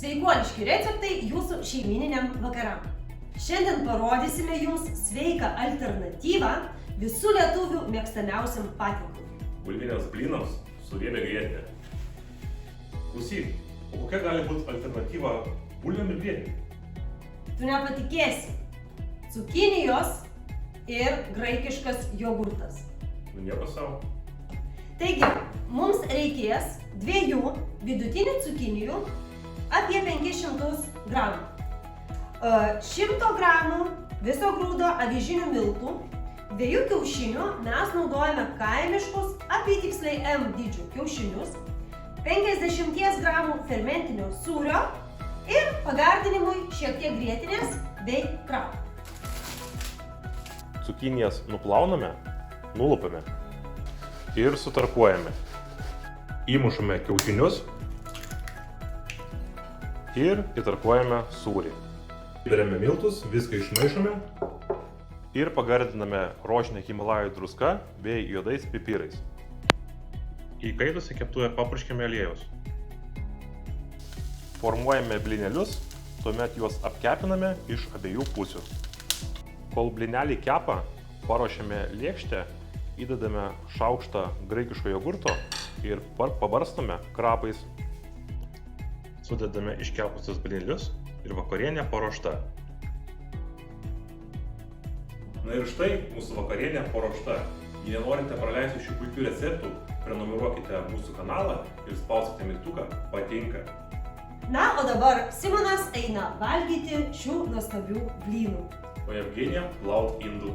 Sveikuoliški receptai jūsų šeimininiam vakaram. Šiandien parodysime jums sveiką alternatyvą visų lietuvių mėgstamiausiam patiekalui. Bulviniams blynams su riebia grietinė. Klausyk, o kokia gali būti alternatyva bulvėm ir grietinė? Tu nepatikėsi. Cukinijos ir graikiškas jogurtas. Nu nieko savo. Taigi, mums reikės 2 vidutinių cukinijų apie 500 gramų. 100 gramų viso grūdo avižinių miltų, 2 kiaušinių mes naudojame kaimiškus apytiksliai M dydžių kiaušinius, 50 gramų fermentinio sūrio ir pagardinimui šiek tiek grietinės bei krapų. Cukinijas nuplauname, nulupame ir sutarkuojame. Įmušame kiaušinius ir įtarkuojame sūrį. Įberėme miltus, viską išmaišome ir pagardiname rožinę Himalajų druska bei juodais pipirais. Įkaitusią keptuvę papurškime aliejaus. Formuojame blynelius, tuomet juos apkepiname iš abiejų pusių. Kol blynelį kepa, paruošiame lėkštę, įdedame šaukštą graikiško jogurto ir pabarstome krapais. Sudedame iškepusius blynelius ir vakarienė paruošta. Na ir štai mūsų vakarienė paruošta. Jei nenorite praleisti šių puikių receptų, prenumeruokite mūsų kanalą ir spauskite mygtuką patinka. Na, o dabar Simonas eina valgyti šių nuostabių blynų. O Evgenija plaut indų.